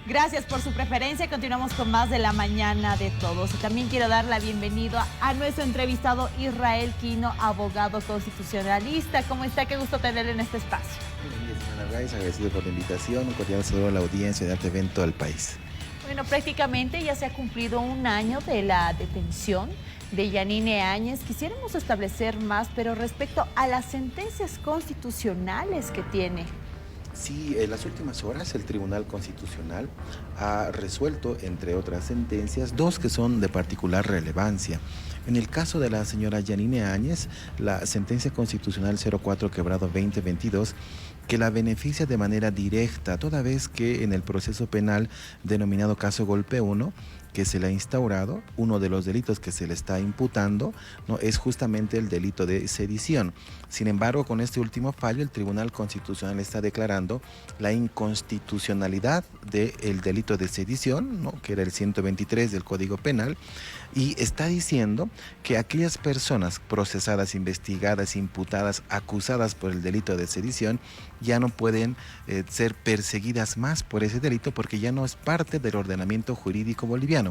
Gracias por su preferencia. Continuamos con más de la mañana de todos. Y también quiero dar la bienvenida a nuestro entrevistado Israel Quino, abogado constitucionalista. ¿Cómo está? Qué gusto tenerle en este espacio. Buenos días, señora Raiz. Agradecido por la invitación. Un cordial saludo a la audiencia de Arte Evento al país. Bueno, prácticamente ya se ha cumplido un año de la detención de Yanine Áñez. Quisiéramos establecer más, pero respecto a las sentencias constitucionales que tiene. Sí, en las últimas horas el Tribunal Constitucional ha resuelto, entre otras sentencias, dos que son de particular relevancia. En el caso de la señora Yanine Áñez, la sentencia constitucional 04/2022, que la beneficia de manera directa, toda vez que en el proceso penal denominado caso Golpe 1, que se le ha instaurado, uno de los delitos que se le está imputando, ¿no?, es justamente el delito de sedición. Sin embargo, con este último fallo, el Tribunal Constitucional está declarando la inconstitucionalidad del delito de sedición, ¿no?, que era el 123 del Código Penal, y está diciendo que aquellas personas procesadas, investigadas, imputadas, acusadas por el delito de sedición, ya no pueden ser perseguidas más por ese delito porque ya no es parte del ordenamiento jurídico boliviano.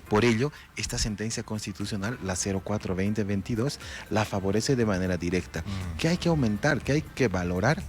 Por ello, esta sentencia constitucional, la 04/2022, la favorece de manera directa. ¿Qué hay que aumentar? ¿Qué hay que valorar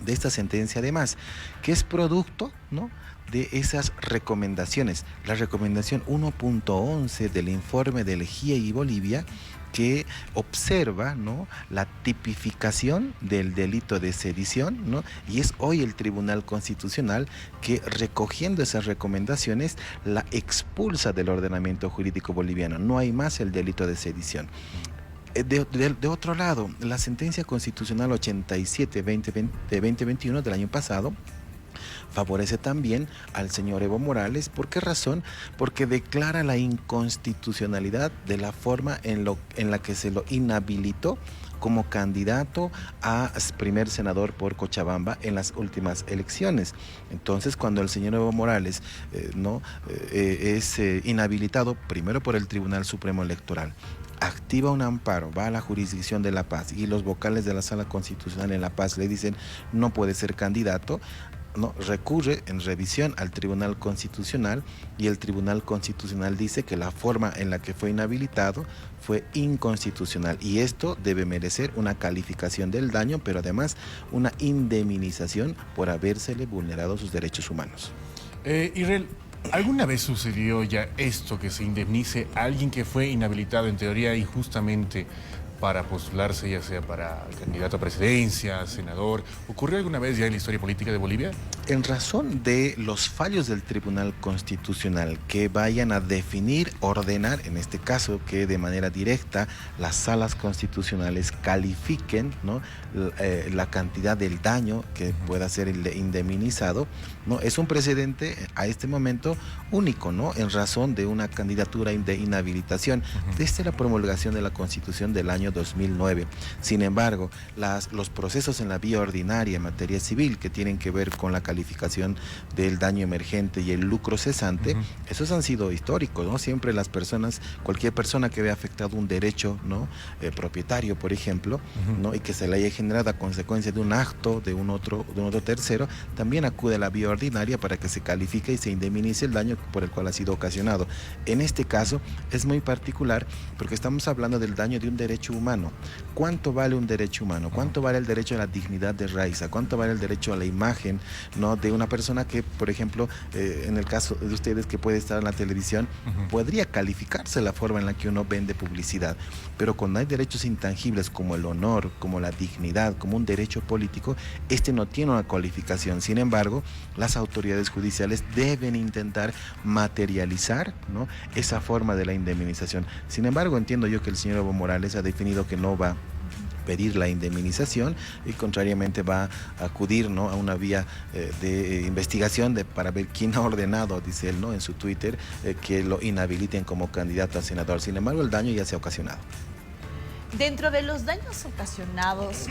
de esta sentencia además? Que es producto, ¿no?, de esas recomendaciones. La recomendación 1.11 del informe del GIEI Bolivia, que observa, ¿no?, la tipificación del delito de sedición, ¿no?, y es hoy el Tribunal Constitucional que, recogiendo esas recomendaciones, la expulsa del ordenamiento jurídico boliviano. No hay más el delito de sedición. De otro lado, la sentencia constitucional 87 de 2021 del año pasado favorece también al señor Evo Morales. ¿Por qué razón? Porque declara la inconstitucionalidad de la forma en la que se lo inhabilitó como candidato a primer senador por Cochabamba en las últimas elecciones. Entonces, cuando el señor Evo Morales es inhabilitado primero por el Tribunal Supremo Electoral, activa un amparo, va a la jurisdicción de La Paz y los vocales de la Sala Constitucional en La Paz le dicen no puede ser candidato, no, recurre en revisión al Tribunal Constitucional y el Tribunal Constitucional dice que la forma en la que fue inhabilitado fue inconstitucional y esto debe merecer una calificación del daño, pero además una indemnización por habérsele vulnerado sus derechos humanos. Israel, ¿alguna vez sucedió ya esto, que se indemnice a alguien que fue inhabilitado en teoría injustamente para postularse, ya sea para candidato a presidencia, senador? ¿Ocurrió alguna vez ya en la historia política de Bolivia? En razón de los fallos del Tribunal Constitucional que vayan a definir, ordenar, en este caso que de manera directa las salas constitucionales califiquen, ¿no?, la cantidad del daño que pueda ser indemnizado, ¿no?, es un precedente a este momento único, ¿no?, en razón de una candidatura de inhabilitación desde la promulgación de la Constitución del año 2009. Sin embargo, los procesos en la vía ordinaria en materia civil que tienen que ver con la calificación del daño emergente y el lucro cesante, esos han sido históricos, ¿no? Siempre las personas, cualquier persona que vea afectado un derecho, ¿no?, propietario, por ejemplo, ¿no?, y que se le haya generado a consecuencia de un acto de un otro tercero, también acude a la vía ordinaria para que se califique y se indemnice el daño por el cual ha sido ocasionado. En este caso es muy particular porque estamos hablando del daño de un derecho humano. ¿Cuánto vale un derecho humano? ¿Cuánto vale el derecho a la dignidad de Raiza? ¿Cuánto vale el derecho a la imagen, ¿no?, de una persona que, por ejemplo, en el caso de ustedes que puede estar en la televisión, podría calificarse la forma en la que uno vende publicidad? Pero cuando hay derechos intangibles como el honor, como la dignidad, como un derecho político, este no tiene una cualificación. Sin embargo, las autoridades judiciales deben intentar materializar, ¿no?, esa forma de la indemnización. Sin embargo, entiendo yo que el señor Evo Morales ha definido que no va pedir la indemnización y contrariamente va a acudir, ¿no?, a una vía de investigación para ver quién ha ordenado, dice él, ¿no?, en su Twitter, que lo inhabiliten como candidato a senador. Sin embargo, el daño ya se ha ocasionado. Dentro de los daños ocasionados,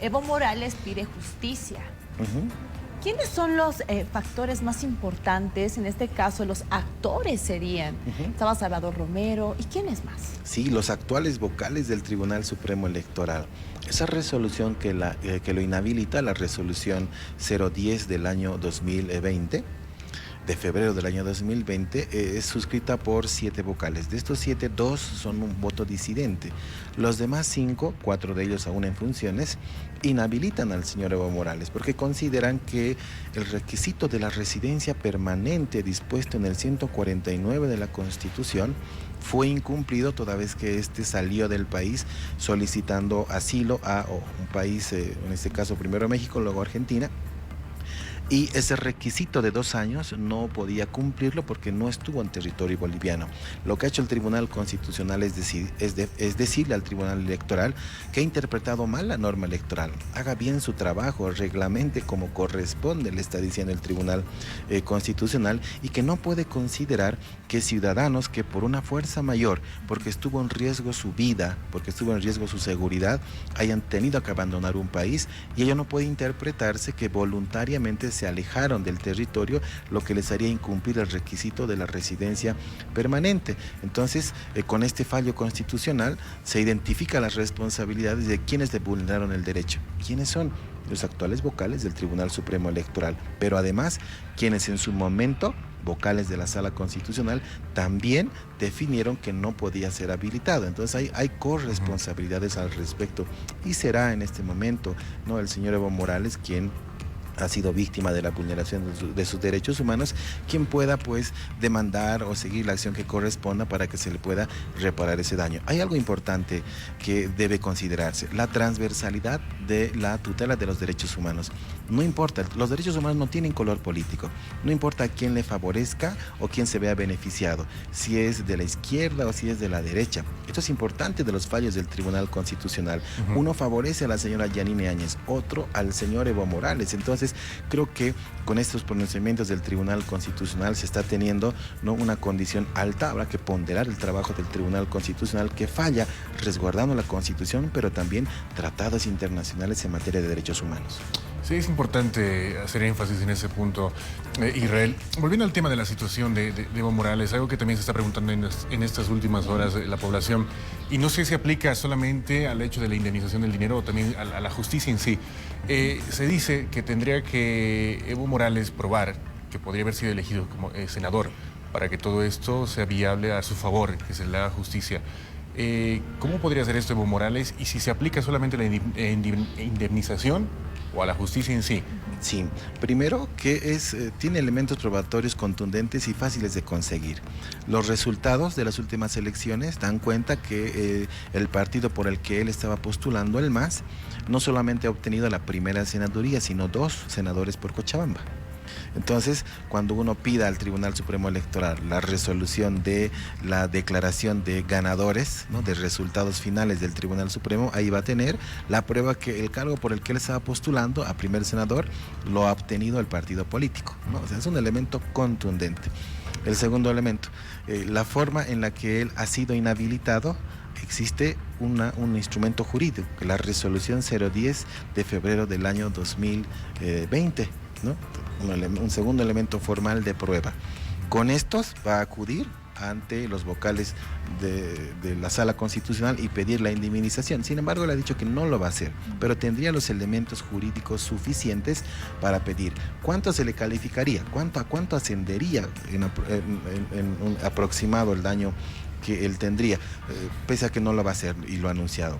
Evo Morales pide justicia. ¿Quiénes son los factores más importantes? En este caso, los actores serían. Estaba Salvador Romero. ¿Y quiénes más? Sí, los actuales vocales del Tribunal Supremo Electoral. Esa resolución que lo inhabilita, la resolución 010 del año 2020, de febrero del año 2020 es suscrita por 7 vocales. De estos 7, 2 son un voto disidente. Los demás 5, 4 de ellos aún en funciones, inhabilitan al señor Evo Morales porque consideran que el requisito de la residencia permanente dispuesto en el 149 de la Constitución fue incumplido toda vez que éste salió del país solicitando asilo a un país, en este caso primero México, luego Argentina. Y ese requisito de 2 años no podía cumplirlo porque no estuvo en territorio boliviano. Lo que ha hecho el Tribunal Constitucional es decirle al Tribunal Electoral que ha interpretado mal la norma electoral. Haga bien su trabajo, reglamente como corresponde, le está diciendo el Tribunal Constitucional, y que no puede considerar que ciudadanos que por una fuerza mayor, porque estuvo en riesgo su vida, porque estuvo en riesgo su seguridad, hayan tenido que abandonar un país, y ello no puede interpretarse que voluntariamente se alejaron del territorio, lo que les haría incumplir el requisito de la residencia permanente. Entonces, con este fallo constitucional se identifica las responsabilidades de quienes le vulneraron el derecho. ¿Quiénes son? Los actuales vocales del Tribunal Supremo Electoral, pero además quienes en su momento, vocales de la Sala Constitucional, también definieron que no podía ser habilitado. Entonces hay corresponsabilidades al respecto, y será en este momento, ¿no?, el señor Evo Morales quien ha sido víctima de la vulneración de sus derechos humanos, quien pueda pues demandar o seguir la acción que corresponda para que se le pueda reparar ese daño. Hay algo importante que debe considerarse: la transversalidad de la tutela de los derechos humanos. No importa, los derechos humanos no tienen color político, no importa a quién le favorezca o quién se vea beneficiado, si es de la izquierda o si es de la derecha. Esto es importante de los fallos del Tribunal Constitucional. Uno favorece a la señora Yanine Áñez, otro al señor Evo Morales. Entonces, creo que con estos pronunciamientos del Tribunal Constitucional se está teniendo, ¿no?, una condición alta. Habrá que ponderar el trabajo del Tribunal Constitucional, que falla resguardando la Constitución, pero también tratados internacionales en materia de derechos humanos. Sí, es importante hacer énfasis en ese punto, Israel. Volviendo al tema de la situación de Evo Morales, algo que también se está preguntando en estas últimas horas la población, y no sé si aplica solamente al hecho de la indemnización del dinero o también a la justicia en sí. Se dice que tendría que Evo Morales probar que podría haber sido elegido como senador para que todo esto sea viable a su favor, que se le haga justicia. ¿Cómo podría hacer esto Evo Morales? Y si se aplica solamente la indemnización o a la justicia en sí. Sí, primero que tiene elementos probatorios contundentes y fáciles de conseguir. Los resultados de las últimas elecciones dan cuenta que el partido por el que él estaba postulando, el MAS, no solamente ha obtenido la primera senaduría, sino 2 senadores por Cochabamba. Entonces, cuando uno pida al Tribunal Supremo Electoral la resolución de la declaración de ganadores, ¿no?, de resultados finales del Tribunal Supremo, ahí va a tener la prueba que el cargo por el que él estaba postulando a primer senador lo ha obtenido el partido político, ¿no? O sea, es un elemento contundente. El segundo elemento, la forma en la que él ha sido inhabilitado. Existe un instrumento jurídico, la resolución 010 de febrero del año 2020, ¿no? Un segundo elemento formal de prueba. Con estos va a acudir ante los vocales de la Sala Constitucional y pedir la indemnización. Sin embargo, él ha dicho que no lo va a hacer, pero tendría los elementos jurídicos suficientes para pedir. ¿Cuánto se le calificaría? ¿A cuánto ascendería en un aproximado el daño que él tendría? Pese a que no lo va a hacer y lo ha anunciado.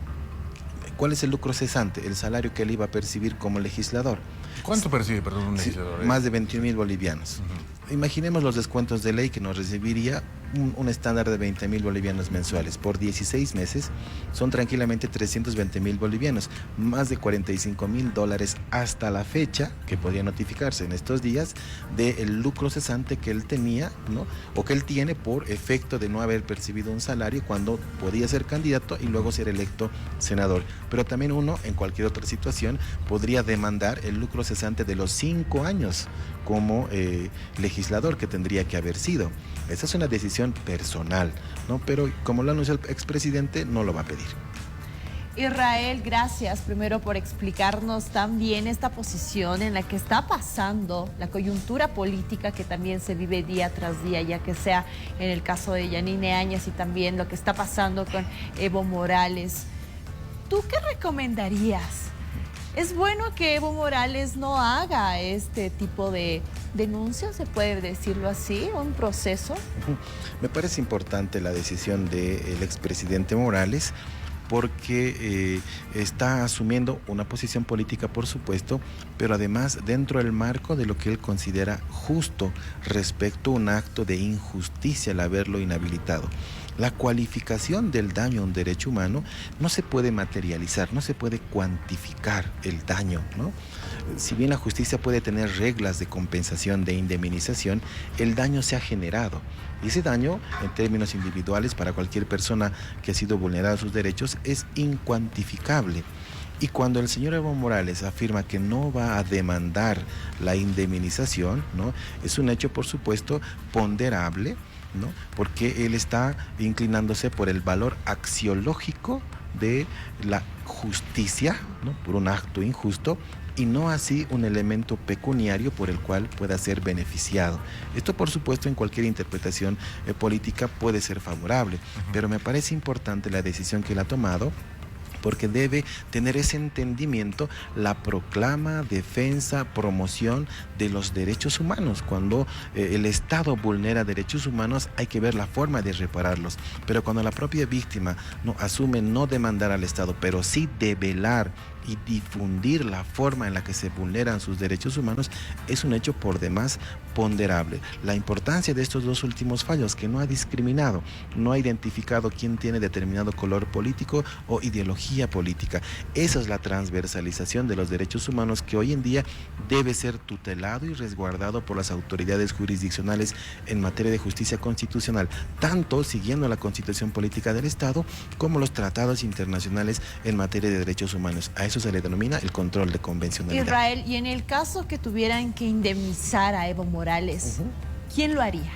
¿Cuál es el lucro cesante? El salario que él iba a percibir como legislador. ¿Cuánto percibe, perdón, un legislador? Sí, más de 21,000 bolivianos. Imaginemos los descuentos de ley que nos recibiría un estándar de 20,000 bolivianos mensuales. Por 16 meses son tranquilamente 320,000 bolivianos, más de $45,000 hasta la fecha, que podría notificarse en estos días, del lucro cesante que él tenía, ¿no?, o que él tiene por efecto de no haber percibido un salario cuando podía ser candidato y luego ser electo senador. Pero también uno, en cualquier otra situación, podría demandar el lucro cesante de los 5 años como legislador que tendría que haber sido. Esa es una decisión personal, ¿no? Pero como lo anunció el expresidente, no lo va a pedir. Israel, gracias primero por explicarnos también esta posición en la que está pasando la coyuntura política que también se vive día tras día, ya que sea en el caso de Yanine Áñez y también lo que está pasando con Evo Morales. ¿Tú qué recomendarías? ¿Es bueno que Evo Morales no haga este tipo de denuncia, se puede decirlo así, un proceso? Me parece importante la decisión del expresidente Morales, porque está asumiendo una posición política, por supuesto, pero además dentro del marco de lo que él considera justo respecto a un acto de injusticia al haberlo inhabilitado. La cualificación del daño a un derecho humano no se puede materializar, no se puede cuantificar el daño, ¿no? Si bien la justicia puede tener reglas de compensación, de indemnización, el daño se ha generado. Y ese daño, en términos individuales, para cualquier persona que ha sido vulnerada sus derechos, es incuantificable. Y cuando el señor Evo Morales afirma que no va a demandar la indemnización, ¿no?, es un hecho, por supuesto, ponderable, ¿no?, porque él está inclinándose por el valor axiológico de la justicia, ¿no?, por un acto injusto, y no así un elemento pecuniario por el cual pueda ser beneficiado. Esto, por supuesto, en cualquier interpretación política puede ser favorable, pero me parece importante la decisión que él ha tomado, porque debe tener ese entendimiento, la proclama, defensa, promoción de los derechos humanos. Cuando el Estado vulnera derechos humanos, hay que ver la forma de repararlos. Pero cuando la propia víctima no asume no demandar al Estado, pero sí develar y difundir la forma en la que se vulneran sus derechos humanos, es un hecho por demás ponderable. La importancia de estos dos últimos fallos, que no ha discriminado, no ha identificado quién tiene determinado color político o ideología política. Esa es la transversalización de los derechos humanos que hoy en día debe ser tutelado y resguardado por las autoridades jurisdiccionales en materia de justicia constitucional, tanto siguiendo la Constitución Política del Estado como los tratados internacionales en materia de derechos humanos. A eso se le denomina el control de convencionalidad. Israel, y en el caso que tuvieran que indemnizar a Evo Morales, ¿quién lo haría?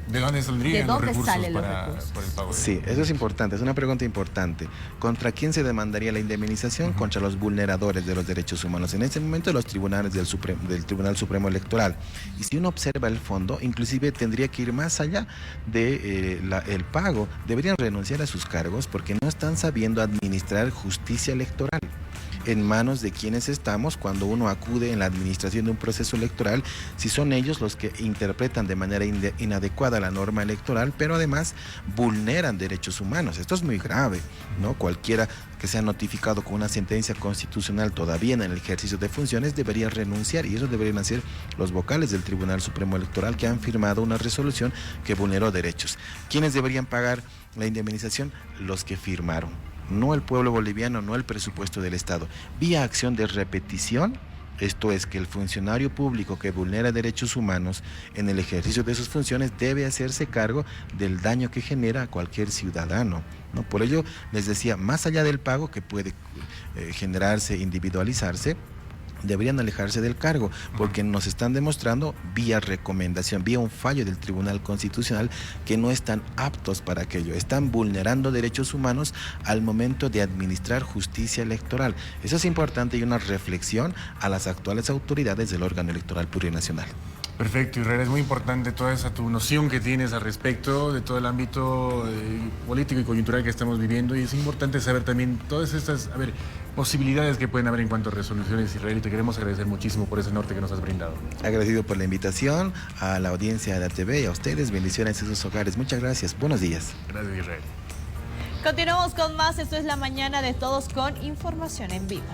¿De dónde saldrían los recursos para el pago? Sí, eso es importante, es una pregunta importante. ¿Contra quién se demandaría la indemnización? Contra los vulneradores de los derechos humanos. En ese momento, los tribunales del Tribunal Supremo Electoral. Y si uno observa el fondo, inclusive tendría que ir más allá del pago. Deberían renunciar a sus cargos porque no están sabiendo administrar justicia electoral. En manos de quienes estamos cuando uno acude en la administración de un proceso electoral, si son ellos los que interpretan de manera inadecuada la norma electoral, pero además vulneran derechos humanos. Esto es muy grave, ¿no? Cualquiera que sea notificado con una sentencia constitucional todavía en el ejercicio de funciones debería renunciar, y eso deberían hacer los vocales del Tribunal Supremo Electoral que han firmado una resolución que vulneró derechos. ¿Quiénes deberían pagar la indemnización? Los que firmaron. No el pueblo boliviano, no el presupuesto del Estado. Vía acción de repetición, esto es que el funcionario público que vulnera derechos humanos en el ejercicio de sus funciones debe hacerse cargo del daño que genera a cualquier ciudadano, ¿no? Por ello, les decía, más allá del pago que puede generarse, individualizarse, deberían alejarse del cargo, porque nos están demostrando vía recomendación, vía un fallo del Tribunal Constitucional, que no están aptos para aquello. Están vulnerando derechos humanos al momento de administrar justicia electoral. Eso es importante y una reflexión a las actuales autoridades del órgano electoral plurinacional. Perfecto, Israel, es muy importante toda esa tu noción que tienes al respecto de todo el ámbito político y coyuntural que estamos viviendo, y es importante saber también todas estas posibilidades que pueden haber en cuanto a resoluciones, Israel, y te queremos agradecer muchísimo por ese norte que nos has brindado. Agradecido por la invitación, a la audiencia de la TV y a ustedes, bendiciones en sus hogares. Muchas gracias, buenos días. Gracias, Israel. Continuamos con más, esto es La Mañana de Todos con información en vivo.